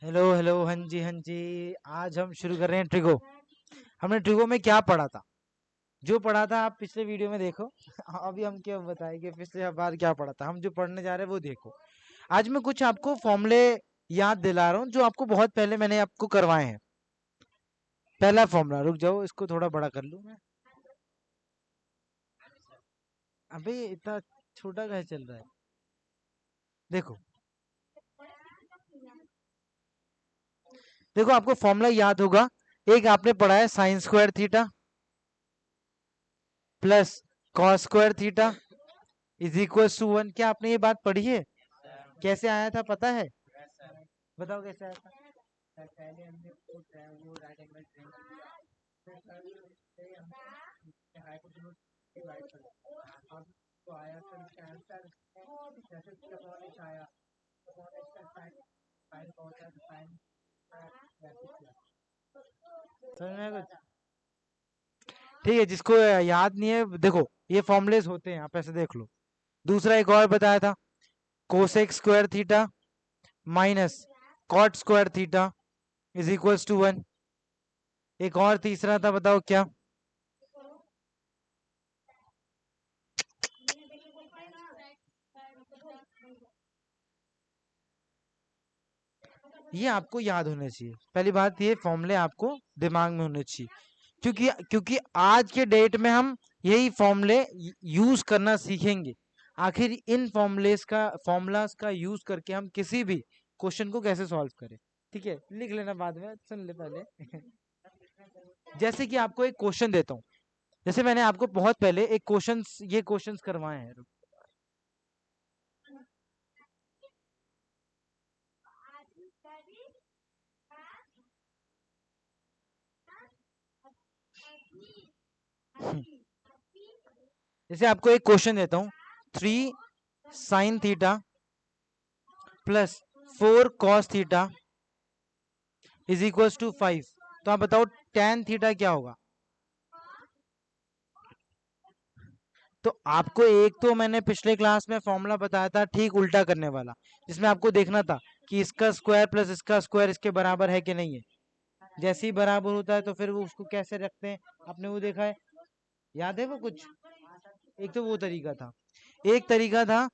Hello hello, हाँ जी हाँ जी। आज हम शुरू कर रहे हैं ट्रिगो। हमने ट्रिगो में क्या पढ़ा था? जो पढ़ा था आप पिछले वीडियो में देखो। अभी हम क्या बताएंगे, पिछले बार क्या पढ़ा था? हम जो पढ़ने जा रहे हैं वो देखो। आज मैं कुछ आपको फॉर्मूले याद दिला रहा हूँ जो आपको बहुत पहले मैंने आपको करवाए हैं। पहला फॉर्मूला, रुक जाओ इसको थोड़ा बड़ा कर लूँ मैं। अबे इतना छोटा कैसे चल रहा है? देखो देखो, आपको फॉर्मूला याद होगा। एक आपने पढ़ा है sine square theta plus cos square theta is equal to 1। क्या आपने ये बात पढ़ी है? कैसे आया था पता है? बताओ कैसे आया था। पहले हमने वो राइट एंगल ट्रायंगल डिवाइड कर, अब तो आया फिर इसका आंसर जैसे कि अपॉन एच आया, अपॉन एच का साइन साइन का होता है तो साइन वैसे किया। समझ में कुछ? ठीक है, जिसको याद नहीं है देखो, ये फॉर्मुलेस होते हैं, आप ऐसे देख लो। दूसरा एक और बताया था, cosec square theta minus cot square theta is equals to 1। एक और तीसरा था, बताओ क्या? ये आपको याद होने चाहिए। पहली बात, ये फॉर्मूले आपको दिमाग में होने चाहिए, क्योंकि क्योंकि आज के डेट में हम यही फॉर्मूले यूज करना सीखेंगे। आखिर इन फॉर्मूलाज का यूज करके हम किसी भी क्वेश्चन को कैसे सॉल्व करें। ठीक है, लिख लेना, बाद में सुन ले पहले। जैसे कि आपको एक क्वेश्चन देता हूँ, जैसे मैंने आपको बहुत पहले एक क्वेश्चंस करवाए हैं। जैसे आपको एक क्वेश्चन देता हूँ, 3 sin theta plus 4 cos theta is equal to 5। तो आप बताओ tan थीटा क्या होगा? तो आपको एक तो मैंने पिछले क्लास में फॉर्मूला बताया था ठीक उल्टा करने वाला, जिसमें आपको देखना था कि इसका स्क्वायर प्लस इसका स्क्वायर इसके बराबर है कि नहीं है। जैसे ही बराबर होता है तो फिर वो उसको कैसे रखते हैं, आपने वो देखा है? याद है वो कुछ? एक तो वो तरीका था। एक तरीका था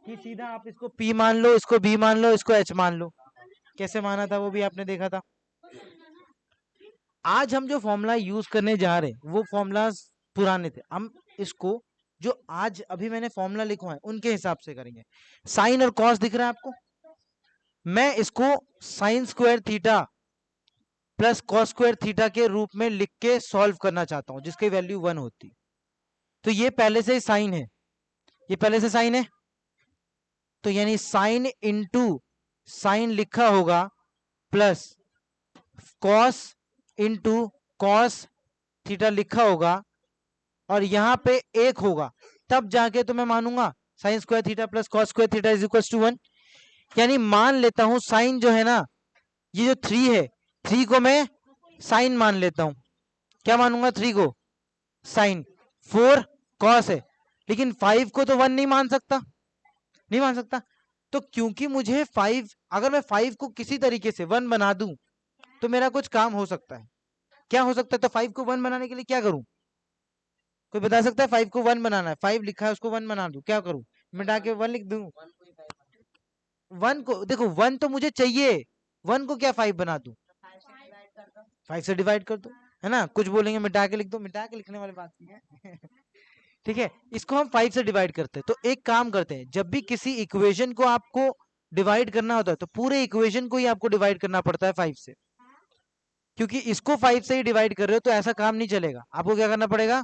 कि सीधा आप इसको P मान लो, इसको B मान लो, इसको H मान लो। कैसे माना था वो भी आपने देखा था। आज हम जो फॉर्मूला यूज करने जा रहे हैं वो फॉर्मूला पुराने थे। हम इसको जो आज अभी मैंने फॉर्मूला लिखवा है उनके हिसाब से करेंगे। साइन और कॉस दिख रहा है आपको? मैं इसको sign square theta plus cos square theta के रूप में लिख के सॉल्व करना चाहता हूं, जिसकी वैल्यू 1 होती। तो ये पहले से साइन है, ये पहले से साइन है, तो यानी साइन इंटू साइन लिखा होगा plus cos into cos theta लिखा होगा, और यहां पे एक होगा, तब जाके तो मैं मानूंगा sine square theta plus cos square theta is equal to 1। यानी मान लेता हूं साइन जो है ना, ये जो 3 है, 3 को मैं साइन मान लेता हूं। क्या मानूंगा? 3 को साइन। 4 कॉस है, लेकिन 5 को तो 1 नहीं मान सकता, नहीं मान सकता। तो क्योंकि मुझे 5, अगर मैं 5 को किसी तरीके से 1 बना दूं तो मेरा कुछ काम हो सकता है। क्या हो सकता है? तो 5 को 1 बनाने के लिए क्या करूं? कोई बता सकता है? 5 को 1 बनाना है, 5 लिखा है उसको 1 बना दूं, क्या करूं? मिटा के 1 लिख दूं? 1 को देखो, 1 तो मुझे चाहिए, 1 को क्या 5 बना दूं? 5 से डिवाइड कर दो, है ना? कुछ बोलेंगे मिटा के लिख दो, मिटा के लिखने वाली बात नहीं है। ठीक है, इसको हम 5 से डिवाइड करते हैं। तो एक काम करते हैं, जब भी किसी इक्वेशन को आपको डिवाइड करना होता है तो पूरे इक्वेशन को ही आपको डिवाइड करना पड़ता है 5 से। क्योंकि इसको 5 से ही डिवाइड कर रहे हो तो ऐसा काम नहीं चलेगा, आपको क्या करना पड़ेगा?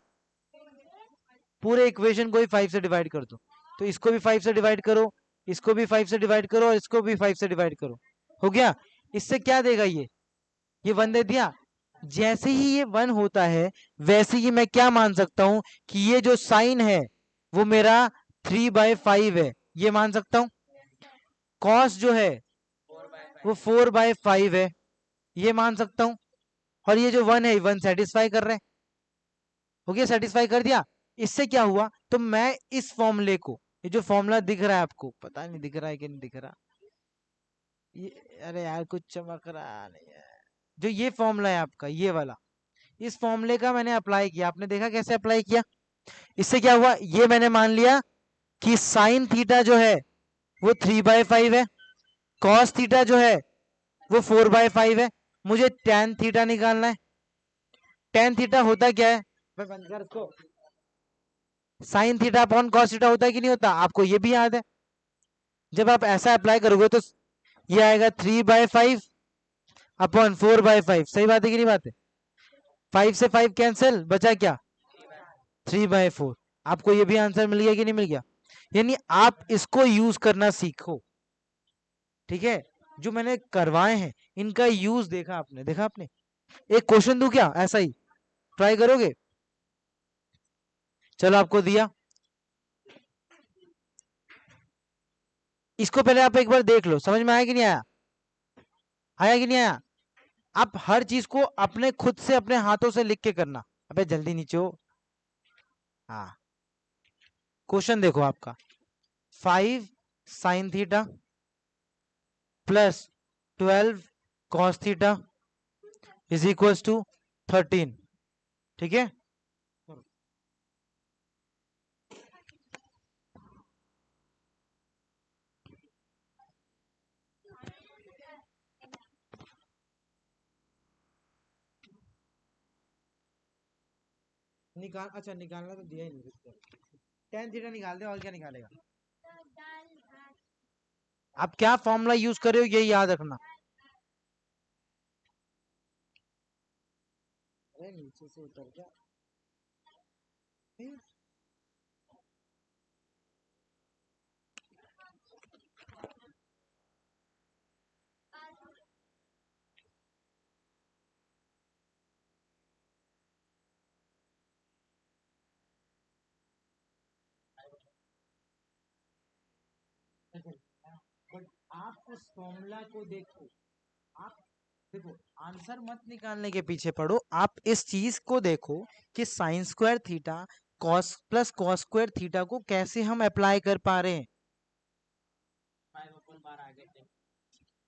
पूरे इक्वेशन को ही 5 से डिवाइड कर दो। तो इसको भी 5 से डिवाइड करो, इसको भी 5 से डिवाइड करो, और इसको भी 5 से डिवाइड करो। हो गया? इससे क्या देगा ये 1 दे दिया। जैसे ही ये 1 होता है वैसे ही मैं क्या मान सकता हूं कि ये जो साइन है वो मेरा 3/5 है, ये मान सकता हूं। कॉस जो है वो 4/5 है, ये मान सकता हूं। और ये जो 1 है, 1 सेटिस्फाई कर रहे हैं। हो गया? सेटिस्फाई कर दिया। इससे क्या हुआ, तो मैं इस फॉर्मूले को, ये जो फॉर्मूला दिख रहा है आपको, पता नहीं दिख रहा है कि नहीं दिख रहा, अरे यार कुछ चमक रहा नहीं है। जो ये फॉर्मूला है आपका ये वाला, इस फॉर्मूले का मैंने अप्लाई किया, आपने देखा कैसे अप्लाई किया। इससे क्या हुआ, ये मैंने मान लिया कि साइन थीटा जो है वो 3/5 है, कॉस थीटा जो है वो 4/5 है। मुझे टेन थीटा निकालना है। टेन थीटा होता क्या है, मैं बंद कर इसको, sign theta upon cos theta होता है कि नहीं होता, आपको ये भी याद है। जब आप ऐसा अप्लाई करोगे तो ये आएगा 3/5 अपॉन 4/5, सही बात है कि नहीं बात है। 5 से 5 कैंसिल, बचा क्या 3/4। आपको ये भी आंसर मिल गया कि नहीं मिल गया। यानी आप इसको यूज करना सीखो, ठीक है। जो मैंने करवाए हैं इनका यूज देखा आपने, देखा आपने। एक क्वेश्चन दूं क्या ऐसा ही, ट्राई करोगे। चलो आपको दिया, इसको पहले आप एक बार देख लो, समझ में आया कि नहीं आया, आया कि नहीं आया। आप हर चीज को अपने खुद से अपने हाथों से लिख के करना। अबे जल्दी नीचे हो। हाँ, क्वेश्चन देखो आपका, 5 sine theta plus 12 cos theta is equal to 13, ठीक है। निकाल, अच्छा निकालना तो दिया ही नहीं, टेन थीटा निकाल दे, और क्या निकालेगा। आप क्या फॉर्मूला यूज कर रहे हो ये याद रखना। अरे नीचे से उतर क्या। बट आप उस फॉर्मूला को देखो, आप देखो, आंसर मत निकालने के पीछे पड़ो, आप इस चीज को देखो कि sign square theta cos plus cos square theta को कैसे हम अप्लाई कर पा रहे हैं।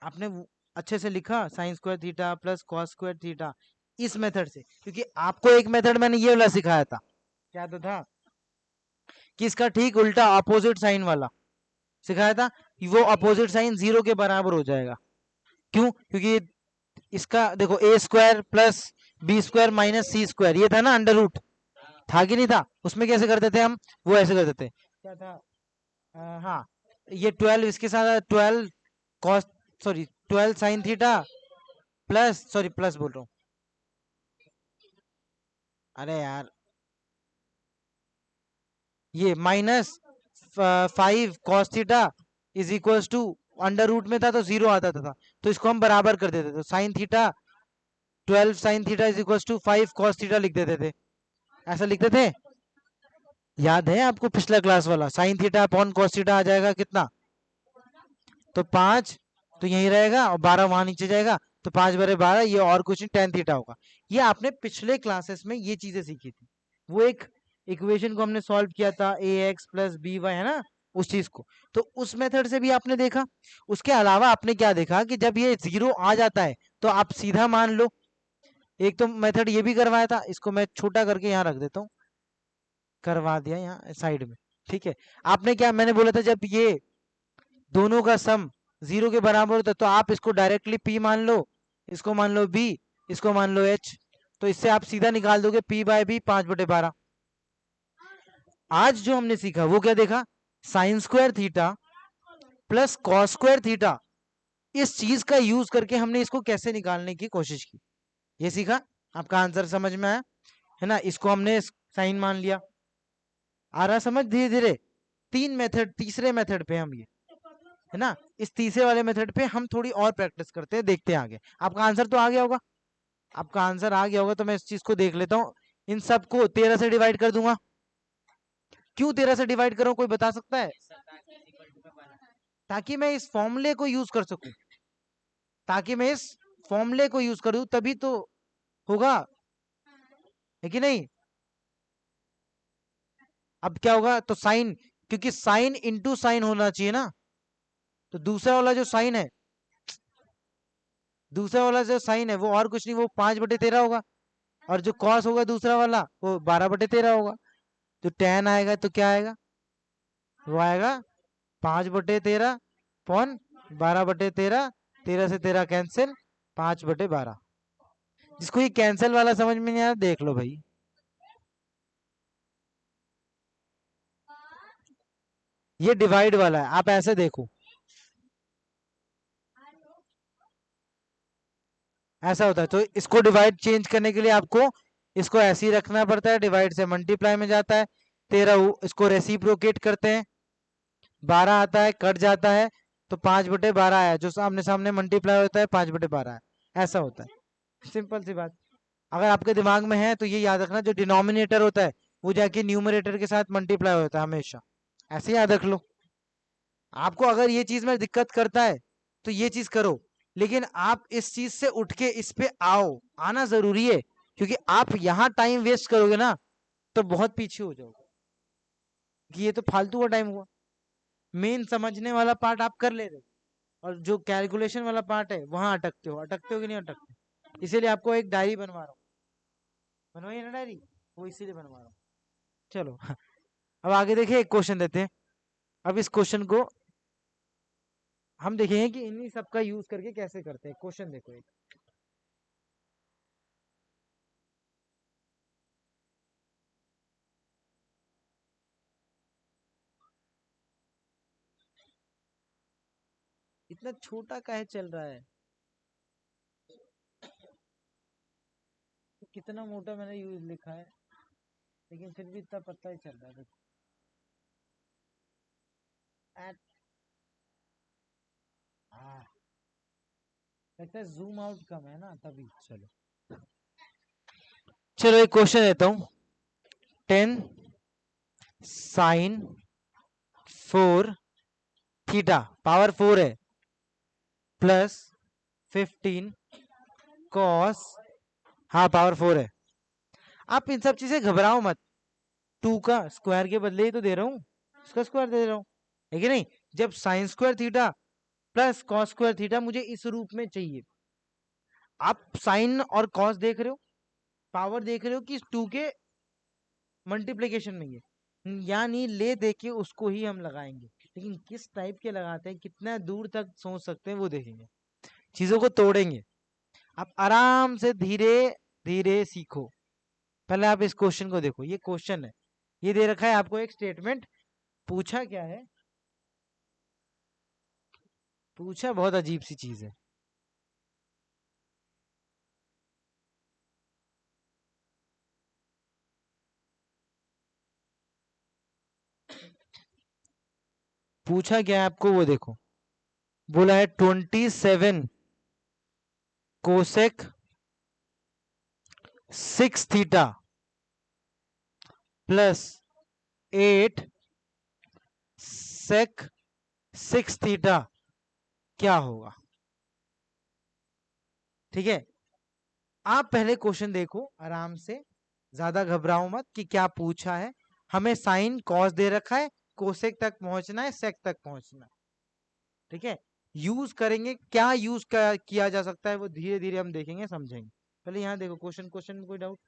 आपने अच्छे से लिखा sign square theta plus cos square theta इस मेथड से, क्योंकि आपको एक मेथड मैंने ये वाला सिखाया था, क्या तो था कि इसका ठीक उल्टा अपोजिट साइन वाला सिखाया था, वो अपोजिट साइन 0 के बराबर हो जाएगा। क्यों, क्योंकि इसका देखो A square plus B square minus C square, ये था ना अंडर रूट, था कि नहीं था। उसमें कैसे करते थे हम, वो ऐसे करते थे, क्या था, हाँ, ये 12 इसके साथ 12 cos, sorry 12 sine theta plus, sorry plus बोल रहा हूँ, अरे यार ये minus 5 cos theta is equal to, under root में था तो 0 आता था, तो इसको हम बराबर कर देते थे, तो sine theta 12 sine theta is equal to 5 cos theta लिख देते थे, ऐसा लिखते थे। याद है आपको पिछला क्लास वाला, sine theta upon cos theta आ जाएगा कितना, तो 5, तो यही रहेगा और 12 वहां नीचे जाएगा, तो 5 बटे 12, ये और कुछ नहीं टेन थीटा होगा। ये आपने पिछले क्लासेस में ये चीजें सीखी थी, वो एक इक्वेशन को हमने सॉल्व किया था ए एक्स प्लस बी वाई, है ना, उस चीज को। तो उस मेथड से भी आपने देखा। उसके अलावा आपने क्या देखा कि जब ये 0 आ जाता है तो आप सीधा मान लो। एक तो मेथड ये भी करवाया था, इसको मैं छोटा करके यहाँ रख देता हूँ, करवा दिया यहाँ साइड में, ठीक है। आपने क्या, मैंने बोला था जब ये दोनों का सम 0 के बराबर होता है तो आप इसको डायरेक्टली p मान लो, इसको मान लो b, इसको मान लो h, तो इससे आप सीधा निकाल दोगे p/b 5/12। आज जो हमने सीखा वो क्या देखा, sign square theta plus cos square theta, इस चीज का यूज करके हमने इसको कैसे निकालने की कोशिश की, ये सीखा। आपका आंसर समझ में आया, है ना। इसको हमने साइन मान लिया, आ रहा समझ धीरे धीरे। तीन मेथड, तीसरे मेथड पे हम ये, है ना, इस तीसरे वाले मेथड पे हम थोड़ी और प्रैक्टिस करते हैं, देखते हैं आगे। आपका आंसर तो आ गया होगा, आपका आंसर आ गया होगा, तो मैं इस चीज को देख लेता हूँ। इन सबको 13 से डिवाइड कर दूंगा। क्यों 13 से डिवाइड करूं, कोई बता सकता है। ताकि मैं इस फॉर्मूले को यूज कर सकूं, ताकि मैं इस फॉर्मूले को यूज करूं तभी तो होगा, है कि नहीं। अब क्या होगा, तो साइन, क्योंकि साइन इंटू साइन होना चाहिए ना, तो दूसरा वाला जो साइन है दूसरा वाला जो साइन है वो और कुछ नहीं, वो 5/13 होगा, और जो कॉस होगा दूसरा वाला वो 12/13 होगा। तो tan आएगा तो क्या आएगा, वो आएगा 5/13 पॉन 12/13, 13 से 13 कैंसिल, 5/12। जिसको ये कैंसिल वाला समझ में नहीं आया देख लो भाई, ये डिवाइड वाला है, आप ऐसे देखो, ऐसा होता है। तो इसको डिवाइड चेंज करने के लिए आपको इसको ऐसे ही रखना पड़ता है, डिवाइड से मल्टीप्लाई में जाता है, 13 इसको रेसिप्रोकेट करते हैं, 12 आता है कट जाता है, तो 5/12 आया, जो सामने सामने मल्टीप्लाई होता है 5/12 है, ऐसा होता है, सिंपल सी बात। अगर आपके दिमाग में है तो ये याद रखना, जो डिनोमिनेटर होता है वो जाके न्यूमरेटर के साथ मल्टीप्लाई होता है हमेशा, ऐसे याद रख लो। आपको अगर ये चीज में दिक्कत करता है तो ये चीज करो, लेकिन आप इस चीज से उठ के इस पे आओ, आना जरूरी है, क्योंकि आप यहाँ टाइम वेस्ट करोगे ना तो बहुत पीछे हो जाओगे, कि ये तो फालतू का टाइम हुआ। मेन समझने वाला पार्ट आप कर ले रहे हो, और जो कैलकुलेशन वाला पार्ट है वहां अटकते हो कि नहीं अटकते। इसीलिए आपको एक डायरी बनवा रहा हूँ, बनवाइए ना डायरी, वो इसीलिए बनवा रहा हूँ। चलो अब आगे देखिए, एक क्वेश्चन देते हैं। अब इस क्वेश्चन को हम देखेंगे कि इन्हीं सबका यूज करके कैसे करते हैं। क्वेश्चन देखो एक, इतना छोटा काहे चल रहा है, कितना मोटा मैंने यूज लिखा है, लेकिन फिर भी इतना पतला ही चल रहा है, देखो। At- हाँ, लगता है जूम आउट कम है ना तभी। चलो चलो एक क्वेश्चन देता हूँ। 10 sin 4 थीटा, पावर 4 है, प्लस 15 cos, हाँ पावर 4 है। आप इन सब चीजें घबराओ मत, 2 का स्क्वायर के बदले ही तो दे रहा हूँ, उसका स्क्वायर दे रहा हूँ, है कि नहीं। जब sign square theta plus cos square theta मुझे इस रूप में चाहिए, आप साइन और कॉस देख रहे हो, पावर देख रहे हो कि 2 के मल्टीप्लीकेशन में, ये यानी ले दे के उसको ही हम लगाएंगे, लेकिन किस टाइप के लगाते हैं, कितना दूर तक सोच सकते हैं वो देखेंगे, चीजों को तोड़ेंगे। आप आराम से धीरे धीरे सीखो। पहले आप इस क्वेश्चन को देखो, ये क्वेश्चन है, ये दे रखा है आपको एक स्टेटमेंट, पूछा क्या है, पूछा बहुत अजीब सी चीज है। पूछा क्या है आपको वो देखो, बोला है 27 कोसेक 6 थीटा प्लस 8 सेक 6 थीटा क्या होगा। ठीक है, आप पहले क्वेश्चन देखो आराम से, ज्यादा घबराओ मत कि क्या पूछा है। हमें साइन कॉस दे रखा है, कोसेक तक पहुंचना है, सेक तक पहुंचना है। ठीक है, यूज करेंगे, क्या यूज किया जा सकता है वो धीरे धीरे हम देखेंगे समझेंगे। पहले यहाँ देखो, क्वेश्चन क्वेश्चन में कोई डाउट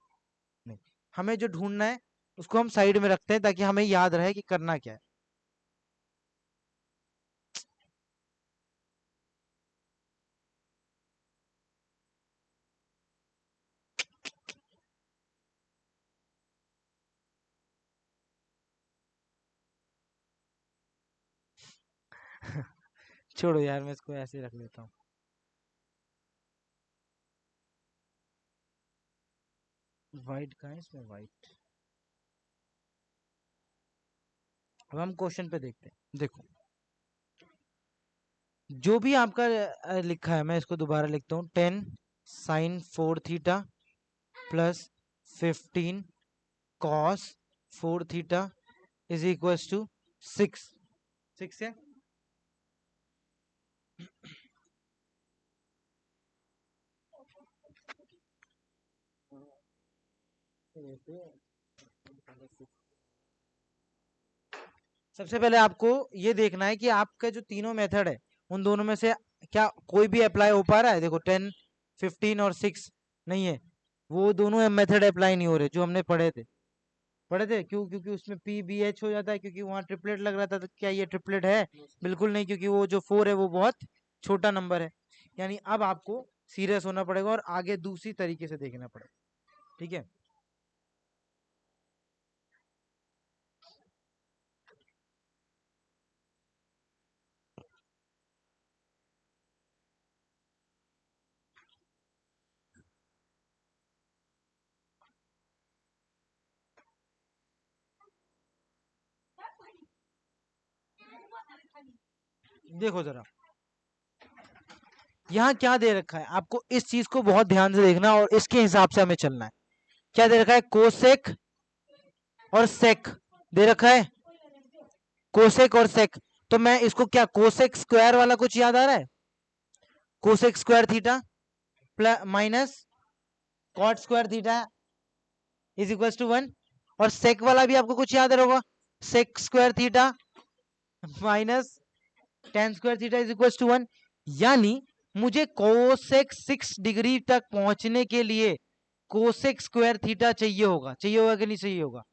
नहीं। हमें जो ढूंढना है उसको हम साइड में रखते हैं ताकि हमें याद रहे कि करना क्या है। छोड़ो यार, मैं इसको ऐसे रख लेता हूँ। व्हाइट कहाँ है इसमें, व्हाइट। अब हम क्वेश्चन पे देखते हैं, देखो जो भी आपका लिखा है मैं इसको दोबारा लिखता हूँ। 10 sin 4 theta plus 15 cos 4 theta is equal to 6। 6 है, सबसे पहले आपको ये देखना है कि आपका जो तीनों मेथड है उन दोनों में से क्या कोई भी अप्लाई हो पा रहा है? देखो 10, 15 और 6 नहीं है, वो दोनों मेथड अप्लाई नहीं हो रहे जो हमने पढ़े थे। क्यों? क्योंकि उसमें पी बी एच हो जाता है, क्योंकि वहां ट्रिपलेट लग रहा था। तो क्या ये ट्रिपलेट है? बिल्कुल नहीं, क्योंकि वो जो 4 है वो बहुत छोटा नंबर है। यानी अब आपको सीरियस होना पड़ेगा और आगे दूसरी तरीके से देखना पड़ेगा। ठीक है, देखो जरा यहाँ क्या दे रखा है आपको, इस चीज को बहुत ध्यान से देखना और इसके हिसाब से हमें चलना है। क्या दे रखा है? कोसेक और सेक दे रखा है, कोसेक और सेक। तो मैं इसको क्या, कोसेक स्क्वायर वाला कुछ याद आ रहा है? Cosec square theta plus minus cot square theta is equal to 1। और सेक वाला भी आपको कुछ याद होगा, sec square theta minus tan square theta is equal to 1। यानी मुझे कोसेक 6 डिग्री तक पहुंचने के लिए कोसेक स्क्वायर थीटा चाहिए होगा कि नहीं चाहिए होगा?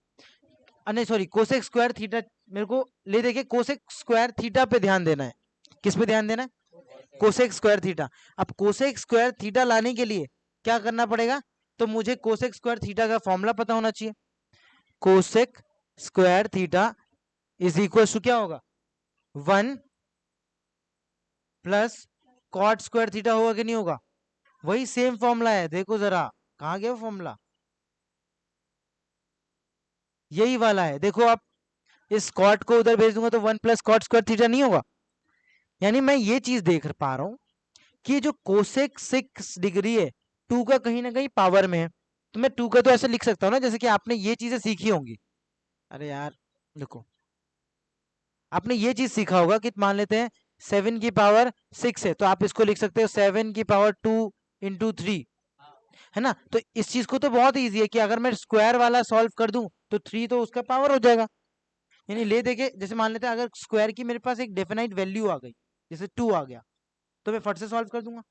नहीं सॉरी, कोसेक स्क्वायर थीटा मेरे को ले, देखिए कोसेक स्क्वायर थीटा पे ध्यान देना है। किस पे ध्यान देना है? Cosec square theta. अब कोसेक स्क्वायर थीटा लाने के लिए क्या करना पड़ेगा? तो मुझे कोसेक स्क्वायर थीटा का फॉर्मूला पता होना चाहिए। Cosec square theta is equal to क्या होगा? 1 प्लस कॉट स्क्वायर थीटा होगा कि नहीं होगा? वही सेम फॉर्मूला है, देखो जरा कहाँ गया फॉर्मूला, यही वाला है। देखो आप इस कॉट को उधर भेज दूंगा तो 1 प्लस कॉट स्क्वायर थीटा नहीं होगा। यानी मैं ये चीज देख पा रहा हूं कि जो कोसेक 6 डिग्री है 2 का कहीं ना कहीं पावर में है। तो मैं 2 का तो ऐसे लिख सकता हूँ ना, जैसे कि आपने ये चीजें सीखी होंगी। अरे यार देखो, आपने ये चीज सीखा होगा कि मान लेते हैं 7 की पावर 6 है, तो आप इसको लिख सकते हो 7 की पावर 2 इंटू 3, है ना? तो इस चीज को तो बहुत ईजी है कि अगर मैं स्क्वायर वाला सॉल्व कर दूं तो 3 तो उसका पावर हो जाएगा। यानी ले देके, जैसे मान लेते हैं अगर स्क्वायर की मेरे पास एक डेफिनाइट वैल्यू आ गई, जैसे 2 आ गया, तो मैं फट से सॉल्व कर दूंगा।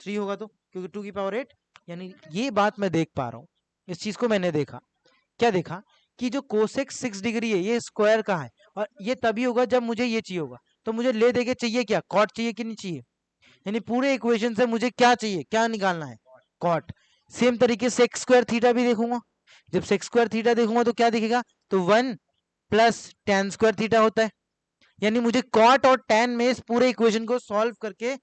3 होगा तो, क्योंकि 2 की पावर 8। यानी ये बात मैं देख पा रहा हूँ, इस चीज को मैंने देखा। क्या देखा? कि जो कोसेक 6 डिग्री है ये स्क्वायर का है, और ये तभी होगा जब मुझे ये चाहिए होगा। तो मुझे ले देके चाहिए क्या? कॉट चाहिए कि नहीं चाहिए? यानी पूरे इक्वेशन से मुझे क्या चाहिए, क्या निकालना है? कॉट। सेम तरीके से सेक स्क्वायर थीटा भी देखूंगा। जब सेक स्क्वायर थीटा देखूंगा तो क्या दिखेगा? तो 1 प्लस टेन स्क्वायर थीटा होता है। यानी मुझे कॉट और टेन में इस पूरे इक्वेशन को सॉल्व करके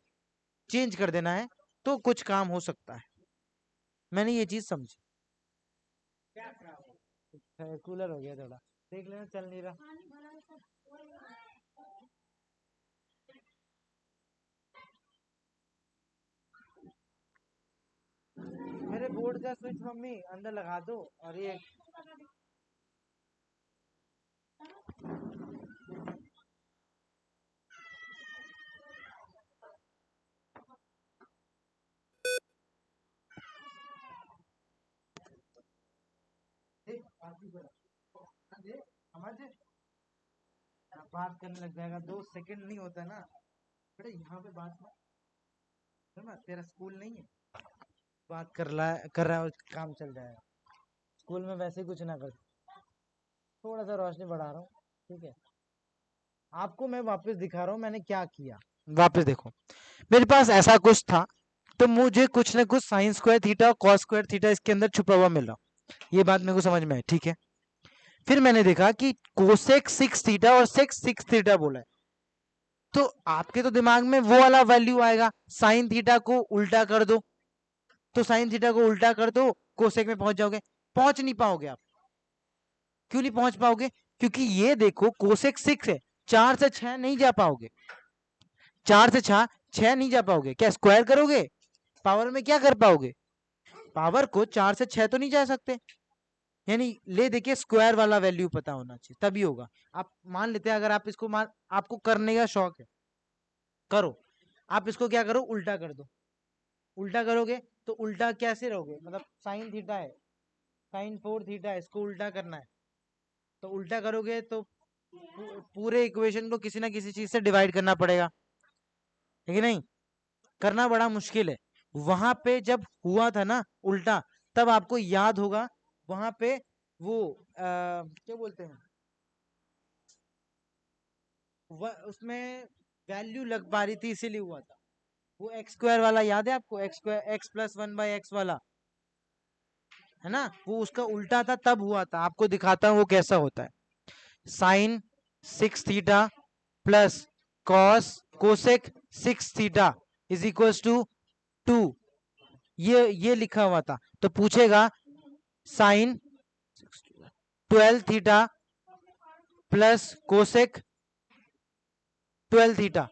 चेंज कर देना है, तो कुछ काम हो सकता है। मैंने ये चीज समझी। कूलर हो गया थोड़ा, देख लेना चल नहीं रहा। मेरे बोर्ड का स्विच मम्मी अंदर लगा दो, और ये बात करने लग जाएगा, 2 सेकंड नहीं होता ना। बेटा यहाँ पे बात मत करना, तेरा स्कूल नहीं है। बात कर रहा है और काम चल जाएगा। स्कूल में वैसे ही कुछ ना कर, थोड़ा सा रोशनी बढ़ा रहा हूँ। ठीक है, आपको मैं वापस दिखा रहा हूँ मैंने क्या किया। वापस देखो, मेरे पास ऐसा कुछ था, तो मुझे कुछ ना कुछ साइन स्क्वायर थीटा और कॉस स्क्वायर थीटा इसके अंदर छुपा हुआ मिल रहा। ये बात मेरे को समझ में आई, ठीक है। फिर मैंने देखा कि कोसेक 6 थीटा और सेक 6 थीटा बोला है, तो आपके तो दिमाग में वो वाला वैल्यू आएगा, साइन थीटा को उल्टा कर दो, तो साइन थीटा को उल्टा कर दो, कोसेक में पहुंच जाओगे। पहुंच नहीं पाओगे आप। क्यों नहीं पहुंच पाओगे? क्योंकि ये देखो कोसेक 6 है, 4 से 6 नहीं जा पाओगे। 4 से 6 नहीं जा पाओगे। क्या स्क्वायर करोगे? पावर में क्या कर पाओगे? पावर को 4 से 6 तो नहीं जा सकते। यानी ले देखिए, स्क्वायर वाला वैल्यू पता होना चाहिए, तभी होगा। आप मान लेते हैं, अगर आप इसको आपको करने का शौक है, करो। आप इसको क्या करो, उल्टा कर दो। उल्टा करोगे तो उल्टा कैसे रहोगे? मतलब साइन थीटा है, साइन 4 थीटा है, इसको उल्टा करना है। तो उल्टा करोगे तो पूरे इक्वेशन को किसी ना किसी चीज से डिवाइड करना पड़ेगा, है कि नहीं? करना बड़ा मुश्किल है। वहां पे जब हुआ था ना उल्टा, तब आपको याद होगा वहां पे वो क्या बोलते हैं, उसमें वैल्यू लग पा रही थी इसीलिए हुआ था। वो एक्स स्क्वायर वाला याद है आपको, x square x plus one by x वाला, है ना, वो उसका उल्टा था तब हुआ था। आपको दिखाता हूँ वो कैसा होता है। Sine 6 theta plus cos cosec 6 theta is equal to 2, ये लिखा हुआ था। तो पूछेगा sine 12 theta plus cosec 12 theta.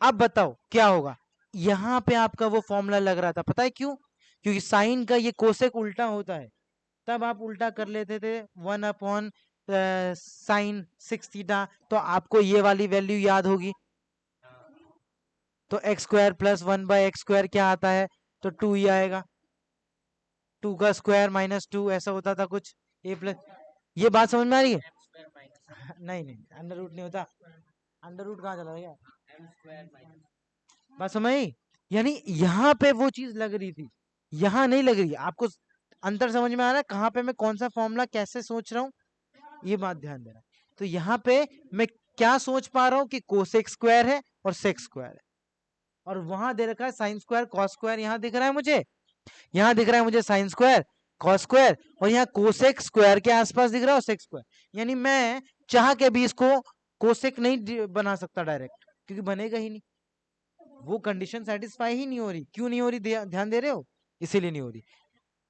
अब बताओ क्या होगा। यहां पे आपका वो फॉर्मूला लग रहा था, पता है क्यों? क्योंकि साइन का ये कोसेक उल्टा होता है, तब आप उल्टा कर लेते थे 1/sin 6 थीटा। तो आपको ये वाली वैल्यू याद होगी। तो x square plus 1/x square क्या आता है? तो 2 ही आएगा। 2 का स्क्वायर -2 ऐसा होता था कुछ, ए प्लस। ये बात समझ में आ रही है? नहीं नहीं, अंडर रूट नहीं होता। अंडर रूट कहाँ चला गया? बात समझ आई? यानी यहाँ पे वो चीज लग रही थी, यहाँ नहीं लग रही है। आपको अंतर समझ में आ रहा है कहाँ पे मैं कौन सा फॉर्मूला कैसे सोच रहा हूँ? ये बात ध्यान देना। तो यहाँ पे मैं क्या सोच पा रहा हूँ कि कोसेक स्क्वायर है और सेक स्क्वायर है, और वहां दे रखा है साइन स्क्वायर कॉस स्क्वायर। यहाँ दिख रहा है मुझे, यहाँ दिख रहा है मुझे साइन स्क्वायर कॉस स्क्वायर, और यहाँ कोसेक स्क्वायर के आसपास दिख रहा है सेक स्क्वायर। यानी मैं चाह के भी इसको कोसेक नहीं बना सकता डायरेक्ट, क्योंकि बनेगा ही नहीं। वो कंडीशन सेटिस्फाई ही नहीं हो रही। क्यों नहीं हो रही? ध्यान दे रहे हो? इसीलिए नहीं हो रही।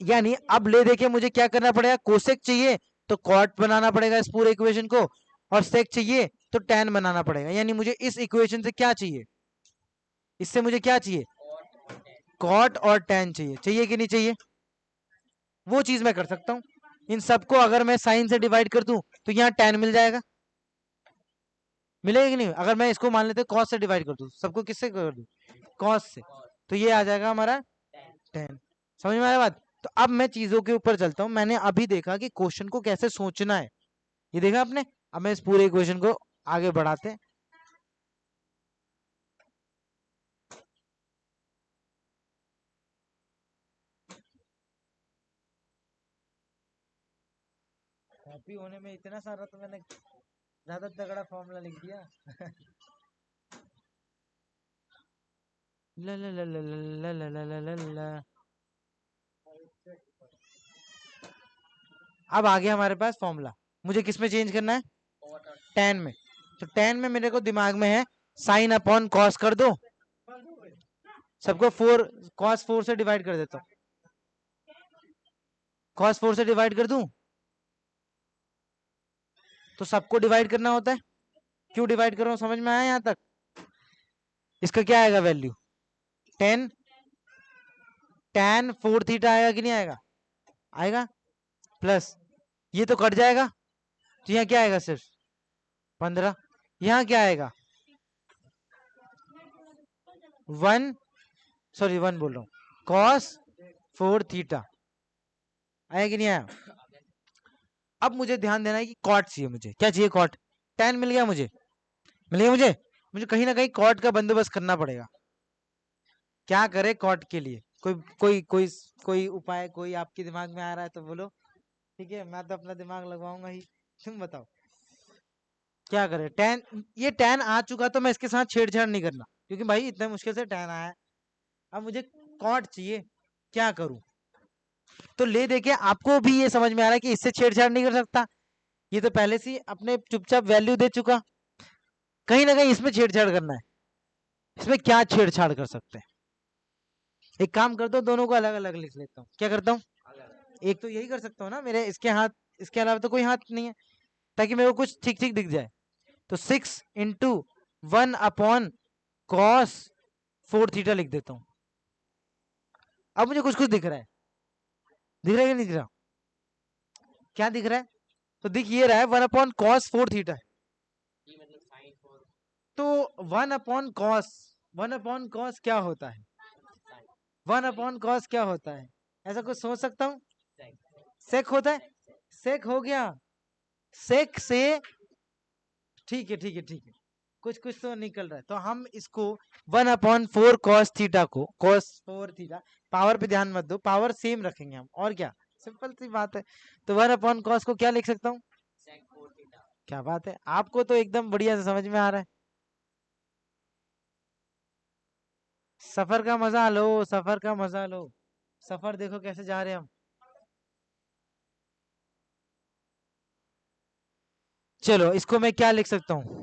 यानी अब ले देके मुझे क्या करना पड़ेगा? कोसेक चाहिए तो कॉट बनाना पड़ेगा इस पूरे इक्वेशन को, और सेक चाहिए तो टैन बनाना पड़ेगा। यानी मुझे इस इक्वेशन से क्या चाहिए? इससे मुझे क्या चाहिए? कॉट और टैन चाहिए। चाहिए कि नहीं चाहिए? वो चीज मैं कर सकता हूं। इन सबको अगर मैं साइन से डिवाइड कर दूं तो यहाँ टैन मिल जाएगा। मिलेगा कि नहीं? अगर मैं इसको मान लेते कॉस से डिवाइड कर दूं, सबको किससे कर दूं? कॉस से, तो ये आ जाएगा हमारा टैन। समझ में आया बात? तो अब मैं चीजों के ऊपर चलता हूं। मैंने अभी देखा कि क्वेश्चन को कैसे सोचना है, ये देखा आपने। अब मैं इस पूरे इक्वेशन को आगे बढ़ाते हैं। कॉपी होने में इतना सारा तो मैंने ज्यादा तगड़ा फॉर्मूला लिख दिया। ला ला ला ला ला ला ला ला ला ला। अब आ गया हमारे पास फॉर्मूला। मुझे किस में चेंज करना है? टेन में। तो टेन में मेरे को दिमाग में है साइन अपॉन कॉस कर दो, सबको 4 कॉस 4 से डिवाइड कर देता हूँ। कॉस 4 से डिवाइड कर दूं तो सबको डिवाइड करना होता है। क्यों डिवाइड कर रहा हूं? समझ में आया यहाँ तक? इसका क्या आएगा वैल्यू? 10 tan 4 थीटा आएगा कि नहीं आएगा? आएगा। प्लस ये तो कट जाएगा, तो यहाँ क्या आएगा? सिर्फ 15। यहाँ क्या आएगा? 1, सॉरी 1 बोल रहा हूँ, कॉस 4 थीटा आया कि नहीं आया? अब मुझे ध्यान देना है कि कॉट चाहिए। मुझे क्या चाहिए? कॉट। tan मिल गया मुझे, मिल गया मुझे। मुझे कहीं ना कहीं कॉट का बंदोबस्त करना पड़ेगा। क्या करे कॉट के लिए? कोई कोई कोई कोई उपाय कोई आपके दिमाग में आ रहा है तो बोलो। ठीक है, मैं तो अपना दिमाग लगवाऊंगा ही। तुम बताओ क्या करे। टैन, ये टैन आ चुका तो मैं इसके साथ छेड़छाड़ नहीं करना, क्योंकि भाई इतने मुश्किल से टैन आया है। अब मुझे कॉट चाहिए, क्या करूं? तो ले देके आपको भी ये समझ में आ रहा है कि इससे छेड़छाड़ नहीं कर सकता। ये तो पहले से ही अपने चुपचाप वैल्यू दे चुका। कहीं ना कहीं इसमें छेड़छाड़ करना है। इसमें क्या छेड़छाड़ कर सकते हैं? एक काम करता हूँ, दोनों को अलग अलग लिख लेता हूँ। क्या करता हूँ? एक तो यही कर सकता हूँ ना, मेरे इसके हाथ, इसके अलावा तो कोई हाथ नहीं है, ताकि मेरे को कुछ ठीक ठीक दिख जाए। तो 6 × 1 कॉस 4 थीटा लिख देता हूँ। अब मुझे कुछ कुछ दिख रहा है। दिख रहा है कि नहीं दिख रहा? क्या दिख रहा है? तो दिख ये रहा है 1/cos 4 थीटा है। तो 1/cos क्या होता है? 1/cos क्या होता है? ऐसा कुछ सोच सकता हूँ? सेक होता है। सेक हो गया। सेक से, ठीक है ठीक है ठीक है, कुछ कुछ तो निकल रहा है। तो हम इसको 1/4 cos थीटा को cos 4 थीटा, पावर पे ध्यान मत दो, पावर सेम रखेंगे हम, और क्या, सिंपल सी बात है। तो 1/cos को क्या लिख सकता हूँ, क्या बात है, आपको तो एकदम बढ़िया से समझ में आ रहा है। सफर का मजा लो, सफर का मजा लो, सफर देखो कैसे जा रहे हैं हम। चलो इसको मैं क्या लिख सकता हूँ,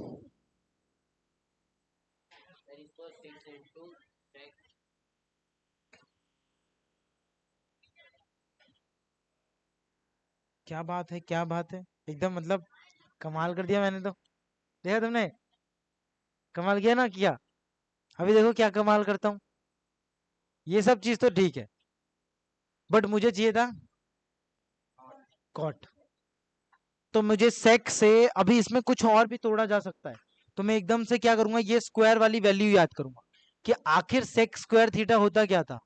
क्या बात है, क्या बात है, एकदम मतलब कमाल कर दिया मैंने तो। देखा तुमने, कमाल किया ना, किया। अभी देखो क्या कमाल करता हूँ। ये सब चीज तो ठीक है, बट मुझे चाहिए था कॉट। तो मुझे सेक से अभी इसमें कुछ और भी तोड़ा जा सकता है। तो मैं एकदम से क्या करूंगा, ये स्क्वायर वाली वैल्यू याद करूंगा कि आखिर सेक स्क्वायर थीटा होता क्या था।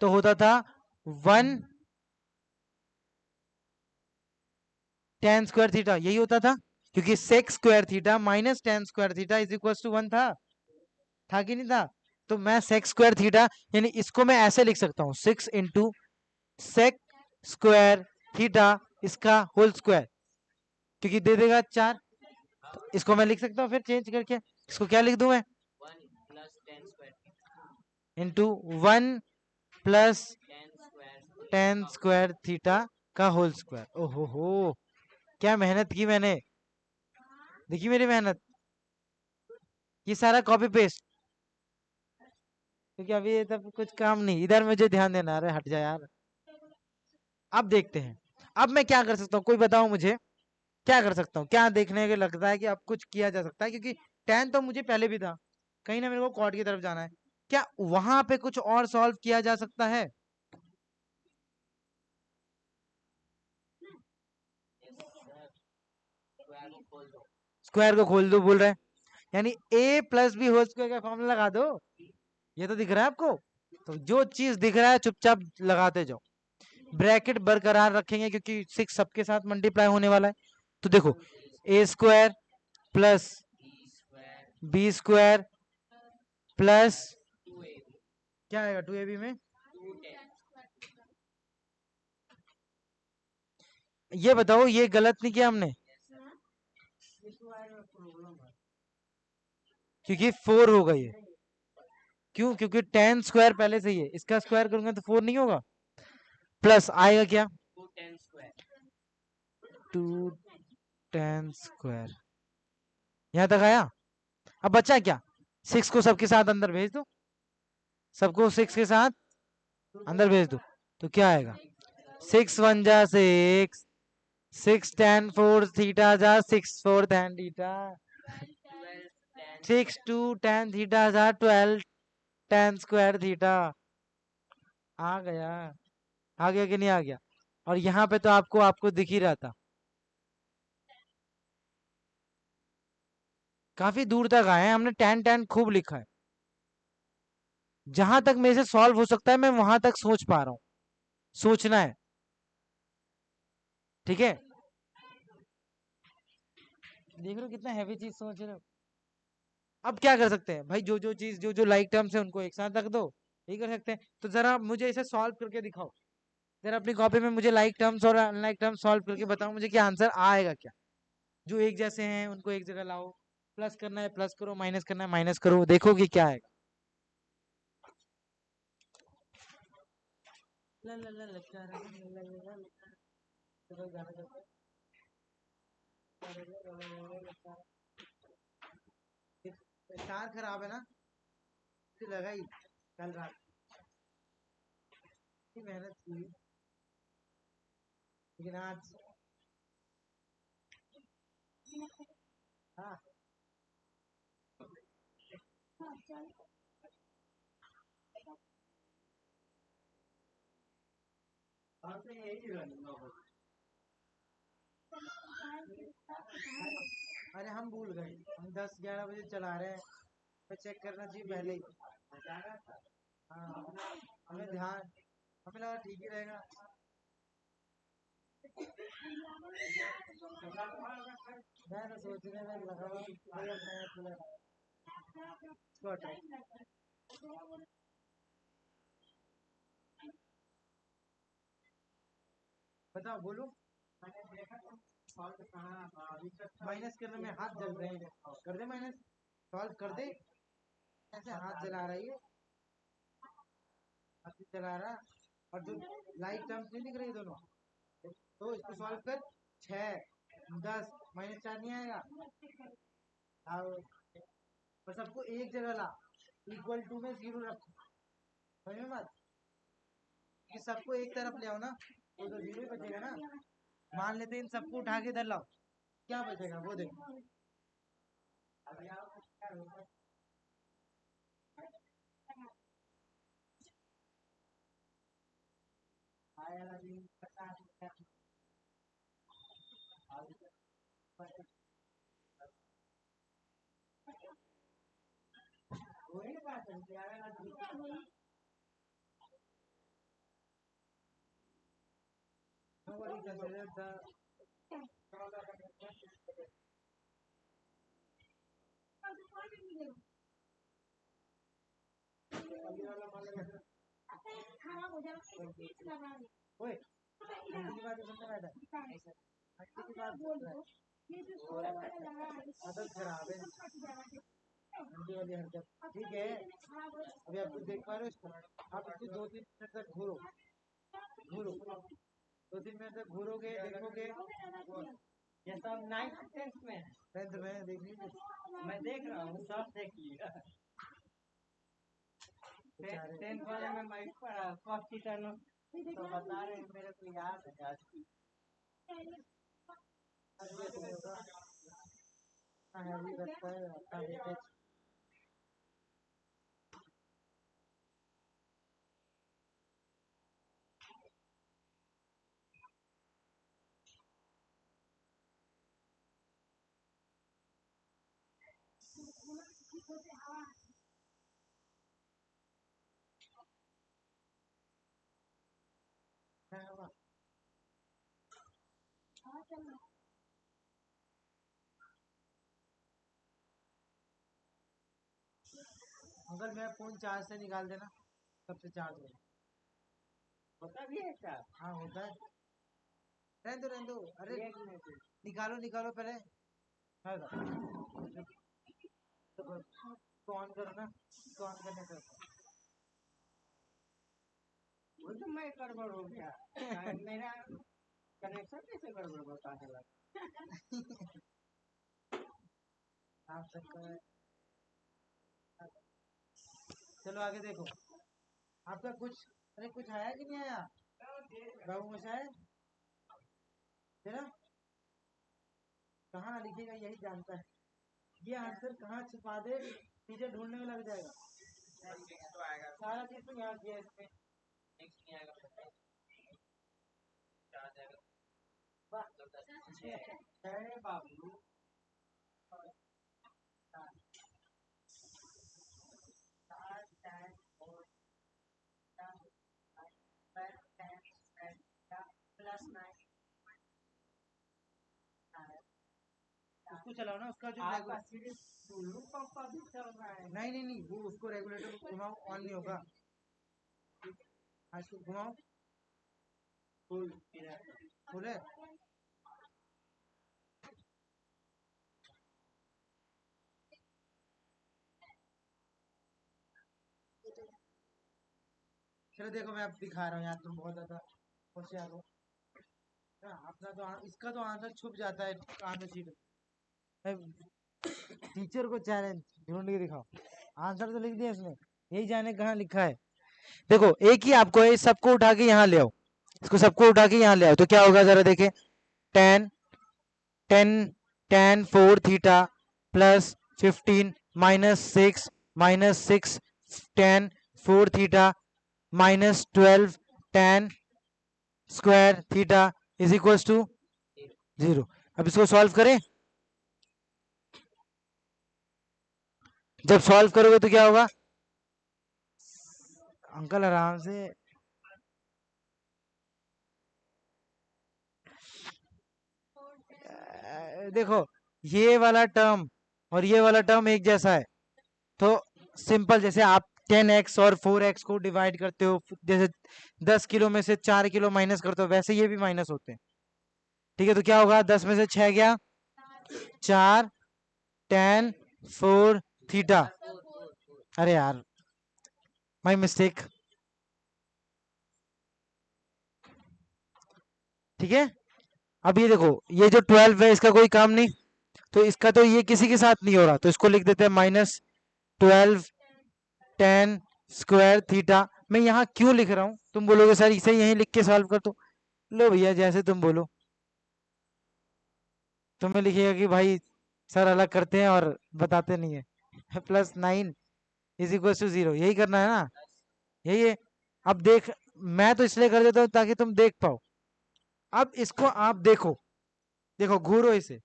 तो होता था 1 tan स्क्वायर थीटा, यही होता था, क्योंकि sec square theta minus tan square theta is equal to 1 था कि नहीं था। तो मैं सेक स्क्वायर थीटा, यानी इसको मैं ऐसे लिख सकता हूँ 6 सेक स्क्वायर थीटा इसका होल स्क्वायर, क्योंकि दे देगा 4। तो इसको मैं लिख सकता हूँ फिर चेंज करके, इसको क्या लिख दूं मैं, इंटू 1 + tan स्क्वायर थीटा का होल स्क्वायर। ओहो हो, क्या मेहनत की मैंने, देखी मेरी मेहनत। ये सारा कॉपी पेस्ट, क्योंकि अभी ये सब कुछ काम नहीं, इधर मुझे ध्यान देना, अरे हट जा यार। अब देखते हैं, अब मैं क्या कर सकता हूँ, कोई बताओ मुझे क्या कर सकता हूँ, क्या देखने के लगता है कि अब कुछ किया जा सकता है, क्योंकि tan तो मुझे पहले भी था, कहीं ना मेरे को कॉट की तरफ जाना है। क्या वहां पे कुछ और सॉल्व किया जा सकता है। स्क्वायर को खोल दो बोल रहे हैं, यानी a + b होल स्क्वायर का फॉर्मूला लगा दो। ये तो दिख रहा है आपको, तो जो चीज दिख रहा है चुपचाप लगाते जाओ। ब्रैकेट बरकरार रखेंगे क्योंकि 6 सबके साथ मल्टीप्लाई होने वाला है। तो देखो a² प्लस b² प्लस क्या आएगा 2ab में, ये बताओ ये गलत नहीं किया हमने, क्योंकि 4 होगा ये, क्यों, क्योंकि tan स्क्वायर पहले से ही है, इसका स्क्वायर करूंगा तो 4 नहीं होगा। प्लस आएगा क्या 2 tan स्क्वायर, यहां तक आया। अब बचा क्या, 6 को सबके साथ अंदर भेज दो, सबको 6 के साथ अंदर भेज दो, तो क्या आएगा 6 × 1 = 6, 6 tan 4 थीटा जा 6 4 tan थीटा, 6 2 tan थीटा जा 12 tan स्क्वायर थीटा। आ गया, आ गया कि नहीं आ गया। और यहाँ पे तो आपको दिख ही रहा था, काफी दूर तक आए हैं, हमने tan tan खूब लिखा है। जहां तक मेरे से सॉल्व हो सकता है मैं वहां तक सोच पा रहा हूँ, सोचना है, ठीक है। देख रहे हो कितना हैवी चीज सोच रहे हो। अब क्या कर सकते हैं भाई, जो जो चीज जो जो लाइक टर्म्स है उनको एक साथ रख दो, यही कर सकते हैं। तो जरा मुझे इसे सॉल्व करके दिखाओ, जरा अपनी कॉपी में मुझे लाइक टर्म्स और अनलाइक टर्म्स सॉल्व करके बताओ मुझे क्या आंसर आएगा क्या। जो एक जैसे हैं उनको एक जगह लाओ, प्लस करना है प्लस करो, माइनस करना है माइनस करो, देखो कि क्या आएगा। तार खराब है ना, लगाई कल रात की मेहनत की, लेकिन आज हाँ। अरे हम भूल गए, हम 10 11 बजे चला रहे हैं, तो चेक करना चाहिए पहले ही। हाँ, हमें ध्यान, हमें लगा ठीक ही रहेगा। मैं तो सोचने में लगा हुआ कि भाई अब मैं खुला बताओ बोलो। माइनस करने में हाथ जल रहे हैं, कर दे माइनस, सॉल्व कर दे। ऐसे हाथ जला रही है, हाथ जला रहा। और जो लाइट टर्म्स नहीं दिख रही दोनों, तो इसको सॉल्व कर। 6 10 -4 नहीं आएगा। और सबको एक जगह ला, इक्वल टू में 0 रखो, समझ में बात? कि सबको एक तरफ ले आओ ना, तो 0 ही बचेगा ना। मान लेते हैं इन सबको उठा के इधर लाओ, क्या बचेगा वो देखो। Nobody considered the ओए, आंटी की बात सुनने बैठा है। आंटी की बात बोल रहा है। आदत खराब है आंटी वाली हरकत। ठीक है, अभी आप कुछ देख पा रहे हो इसको? आप इसको 2-3 मिनट तक घूरो, घूरो 2-3 मिनट तक घूरोगे, देखोगे। ये सब 9th 10th में है। 10th में देख लीजिए, मैं देख रहा हूँ, सब देख लिया। 10th वाले में मैं पढ़ा फर्स्ट टीचर, तो बता रहे हैं, मेरे को याद है आज की। हैवी लगता है आपका वेटेज। अगर मैं फोन चार्ज से निकाल देना, सबसे चार्ज होता भी है क्या? हाँ होता है। रहने दो, अरे निकालो निकालो पहले। तो ऑन करो ना, तो ऑन करने से वो तो मैं गड़बड़ हो गया। मेरा कनेक्शन कैसे गड़बड़ होता है? आप सबका चलो आगे देखो। आपका कुछ, अरे कुछ आया कि नहीं आया? बाबू मशा है तेरा? कहाँ लिखेगा यही जानता है। ये आंसर कहाँ छुपा दे, टीचर ढूंढने में लग जाएगा। सारा चीज तो यहाँ किया इसमें। बाबू उसको चलाओ ना, उसका जो नहीं नहीं नहीं, वो उसको रेगुलेटर घुमाओ, ऑन नहीं होगा। आज को घुमाओ, फुल है। चलो देखो, मैं अब दिखा रहा हूँ यार, तुम बहुत ज्यादा होशियार हो। अपना तो इसका तो आंसर छुप जाता है आंसर शीट में। टीचर को चैलेंज, ढूंढ के दिखाओ। आंसर तो लिख दिया इसमें, यही जाने कहाँ लिखा है। देखो एक ही आपको है, सबको उठा के यहाँ ले आओ, इसको सबको उठा के यहाँ ले आओ, तो क्या होगा जरा देखे। 10 10 tan 4 theta plus 15 -6 tan 4 theta -12 tan square theta is equal to 0। अब इसको सॉल्व करें। जब सॉल्व करोगे तो क्या होगा? अंकल आराम से, देखो ये वाला टर्म और ये वाला टर्म एक जैसा है, तो सिंपल जैसे आप 10x और 4x को डिवाइड करते हो, जैसे 10 किलो में से 4 किलो माइनस करते हो, वैसे ये भी माइनस होते हैं। ठीक है, तो क्या होगा, 10 में से 6 गया, 4 tan 4 थीटा। अरे यार माय मिस्टेक। ठीक है, अब ये देखो, ये जो 12 है इसका कोई काम नहीं, तो इसका तो ये किसी के साथ नहीं हो रहा, तो इसको लिख देते हैं -12 tan स्क्वायर थीटा। मैं यहाँ क्यों लिख रहा हूँ, तुम बोलोगे सर इसे यहीं लिख के सॉल्व कर दो। लो भैया जैसे तुम बोलो, तुम्हें लिखिएगा कि भाई सर अलग करते हैं और बताते नहीं है। +9 = 0, यही करना है ना, यही है। अब देख, मैं तो इसलिए कर देता हूँ ताकि तुम देख पाओ। अब इसको आप देखो, देखो घूरो इसे,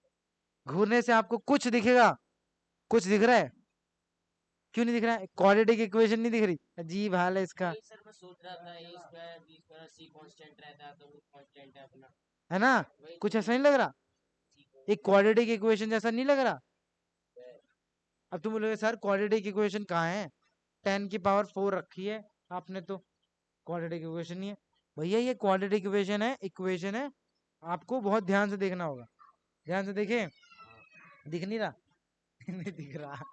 घूरने से आपको कुछ दिखेगा, कुछ दिख रहा है? क्यों नहीं दिख रहा है? क्वाड्रेटिक इक्वेशन नहीं दिख रही? अजीब हाल है इसका, सर मैं सोच रहा था a square b square c constant रहता है तो वो कांस्टेंट है अपना, है ना? कुछ ऐसा नहीं लग रहा? एक क्वाड्रेटिक इक्वेशन जैसा नहीं लग रहा? अब तुम बोलोगे सर क्वाड्रेटिक इक्वेशन कहाँ है, 10⁴ रखी है आपने, तो क्वाड्रेटिक इक्वेशन नहीं है। भैया ये क्वाड्रेटिक इक्वेशन है, इक्वेशन है, आपको बहुत ध्यान से देखना होगा। ध्यान से देखें, दिख नहीं रहा? नहीं दिख रहा।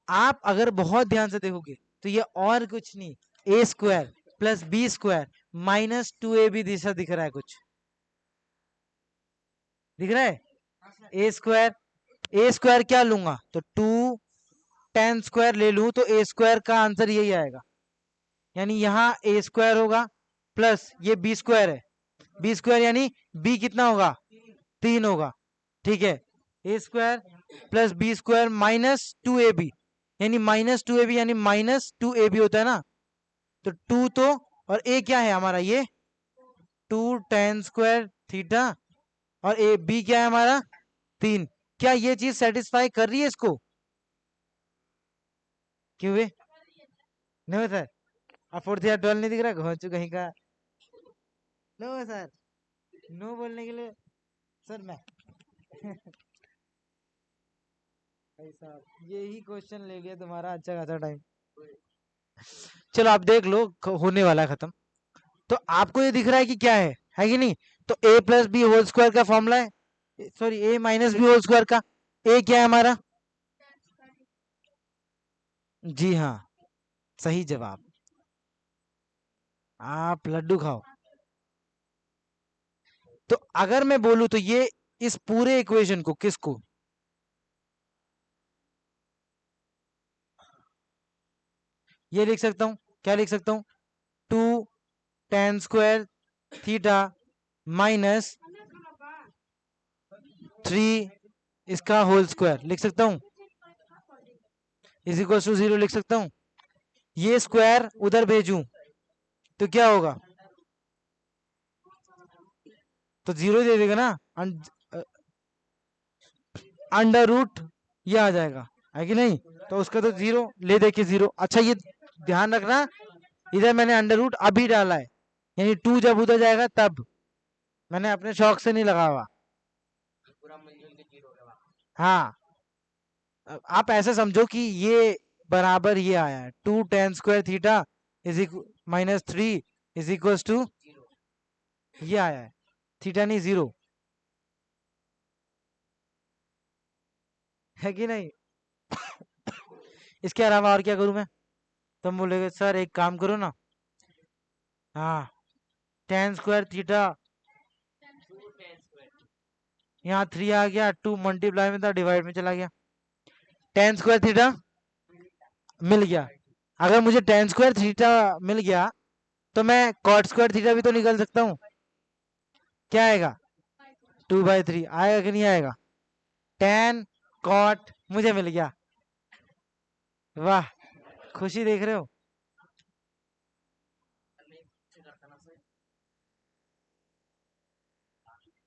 आप अगर बहुत ध्यान से देखोगे तो ये और कुछ नहीं, a² + b² -2ab दिशा दिख रहा है, कुछ दिख रहा है? a² क्या लूंगा, तो 2 tan² ले लूं तो a² का आंसर यही आएगा, यानी यहाँ a² होगा प्लस ये b² है, b² यानी b कितना होगा, 3 होगा। ठीक है, a² + b² -2ab, यानी -2ab यानी -2ab होता है ना, तो 2 तो, और a क्या है हमारा, ये 2 tan² थीटा, और ए बी क्या है हमारा, 3। क्या ये चीज सेटिस्फाई कर रही है इसको? क्यों वे नहीं सर, अब 4 या 12 नहीं दिख रहा, घोंचू कहीं का। नो सर, नो बोलने के लिए सर मैं भाई साहब यही क्वेश्चन ले लिया तुम्हारा अच्छा खासा टाइम। चलो आप देख लो, होने वाला है खत्म। तो आपको ये दिख रहा है कि क्या है कि नहीं? तो a + b² का फॉर्मूला है, सॉरी a - b² का, a क्या है हमारा? जी हाँ, सही जवाब, आप लड्डू खाओ। तो अगर मैं बोलूं तो ये इस पूरे इक्वेशन को किसको, ये लिख सकता हूं, क्या लिख सकता हूं, 2 tan² थीटा -3 इसका होल स्क्वायर लिख सकता हूं, = 0 लिख सकता हूं। ये स्क्वायर उधर भेजूं तो क्या होगा, तो 0 दे देगा ना, अंडर रूट ये आ जाएगा, है कि नहीं? तो उसका तो 0 ले दे के 0। अच्छा ये ध्यान रखना, इधर मैंने अंडर रूट अभी डाला है, यानी 2 जब उधर जाएगा तब, मैंने अपने शौक से नहीं लगा हुआ। पूरा मिलजुल के 0 है वहाँ। हाँ, आप ऐसे समझो कि ये बराबर ये आया है, 2 tan² थीटा -3 = ये आया है, थीटा नहीं 0, है कि नहीं? इसके अलावा और क्या करूं मैं? तुम बोलोगे सर एक काम करो ना, हाँ tan² थीटा, यहाँ 3 आ गया, 2 मल्टीप्लाई में था, डिवाइड में चला गया, tan² थीटा मिल गया। अगर मुझे tan² थीटा मिल गया तो मैं cot² थीटा भी तो निकल सकता हूँ। क्या आएगा, 2/3 आएगा कि नहीं आएगा? tan cot मुझे मिल गया, वाह, खुशी देख रहे हो?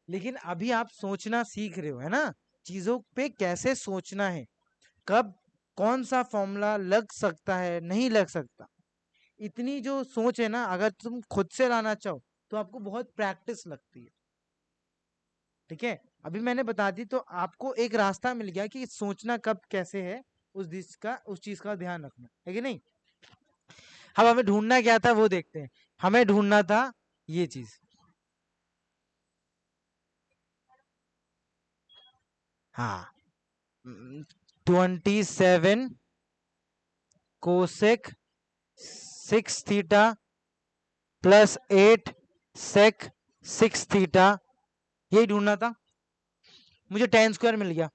लेकिन अभी आप सोचना सीख रहे हो, है ना, चीजों पे कैसे सोचना है, कब कौन सा फॉर्मूला लग सकता है, नहीं लग सकता। इतनी जो सोच है ना, अगर तुम खुद से लाना चाहो तो आपको बहुत प्रैक्टिस लगती है। ठीक है, अभी मैंने बता दी तो आपको एक रास्ता मिल गया कि सोचना कब कैसे है, उस चीज का ध्यान रखना है कि नहीं। अब हमें ढूंढना क्या था वो देखते हैं। हमें ढूंढना था ये चीज, हाँ, 27 कोसेक 6 थीटा प्लस 8 सेक 6 थीटा, यही ढूंढना था। मुझे tan स्क्वायर मिल गया।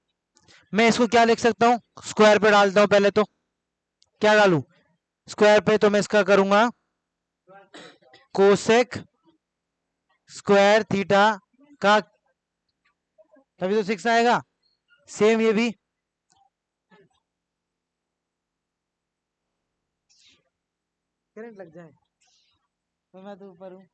मैं इसको क्या लिख सकता हूँ, स्क्वायर पे डालता हूँ पहले तो। क्या डालू स्क्वायर पे, तो मैं इसका करूंगा कोसेक स्क्वायर थीटा का, तभी तो 6 आएगा। सेम ये भी, करंट लग जाए तो मैं तो ऊपर हूँ।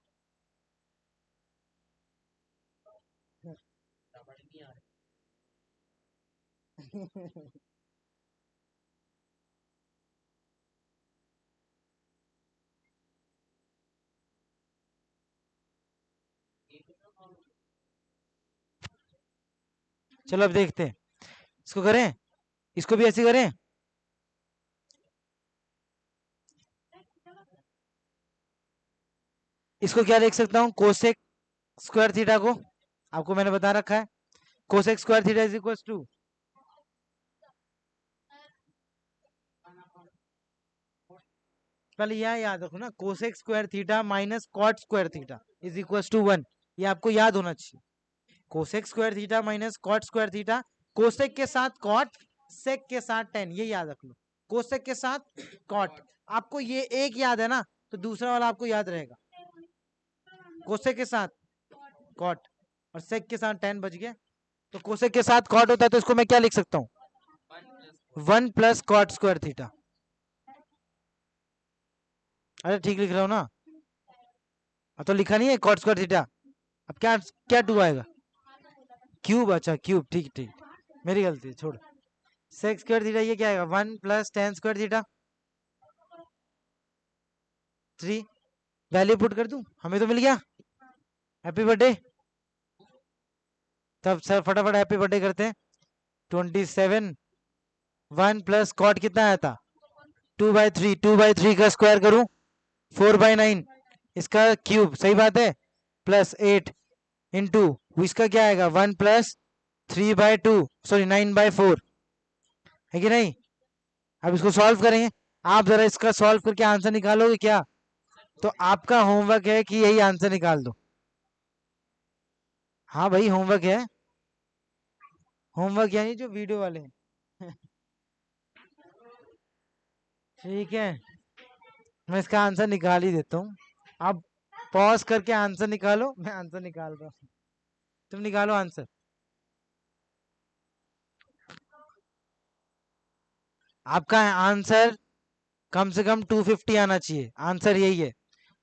चलो अब देखते हैं, इसको करें, इसको भी ऐसे करें। इसको क्या लिख सकता हूँ, कोसेक स्क्वायर थीटा को, आपको मैंने बता रखा है cosec square theta is equal to, पहले यह याद रखो ना, cosec square theta minus cot square theta is equal to 1, ये आपको याद होना चाहिए। Cosec square theta minus cot square theta, cosec के साथ कॉट, सेक के साथ टेन, ये याद रख लो। कोसेक के साथ कॉट, आपको ये एक याद है ना, तो दूसरा वाला आपको याद रहेगा। कोसेक के साथ कॉट और सेक के साथ टेन बच गया। तो कोसेक के साथ कॉट होता है तो इसको मैं क्या लिख सकता हूँ, 1 प्लस कॉट स्क्वायर थीटा। अरे ठीक लिख रहा हूँ ना, अब तो लिखा नहीं है कॉट स्क्वायर थीटा। अब क्या क्या 2 आएगा, क्यूब, अच्छा क्यूब, ठीक ठीक, मेरी गलती, छोड़। सेक स्क्वायर थीटा ये क्या आएगा, 1 plus ten square theta 3, value put कर दूं, हमें तो मिल गया। हैप्पी बर्थडे, तब सर फटाफट हैप्पी बर्थडे करते हैं। 27, 1 प्लस कॉट कितना आया था 2/3, 2/3 का स्क्वायर करूं 4/9, इसका क्यूब, सही बात है, प्लस 8 इंटू इसका क्या आएगा 1 प्लस 3/2, सॉरी 9/4, है कि नहीं। अब इसको सॉल्व करेंगे, आप जरा इसका सॉल्व करके आंसर निकालोगे क्या, तो आपका होमवर्क है कि यही आंसर निकाल दो। हाँ भाई होमवर्क है, होमवर्क यानी जो वीडियो वाले हैं। ठीक है, मैं इसका आंसर निकाल ही देता हूँ, आप पॉज करके आंसर निकालो, मैं आंसर निकाल रहा हूँ, तुम निकालो आंसर। आपका आंसर कम से कम 250 आना चाहिए, आंसर यही है।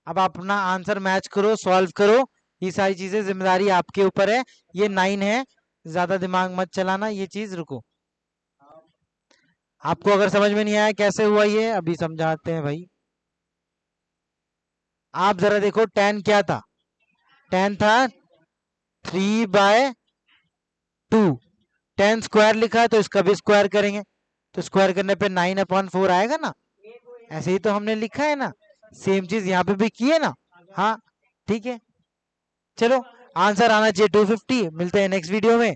अब अपना आंसर मैच करो, सॉल्व करो, ये सारी चीजें जिम्मेदारी आपके ऊपर है। ये 9 है, ज्यादा दिमाग मत चलाना, ये चीज रुको। आपको अगर समझ में नहीं आया कैसे हुआ ये, अभी समझाते हैं भाई। आप जरा देखो tan क्या था, tan था 3/2, tan स्क्वायर लिखा है तो इसका भी स्क्वायर करेंगे, तो स्क्वायर करने पे 9/4 आएगा ना, ऐसे ही तो हमने लिखा है ना, सेम चीज यहाँ पे भी की है ना। हाँ ठीक है, चलो आंसर आना चाहिए 250। मिलते हैं नेक्स्ट वीडियो में।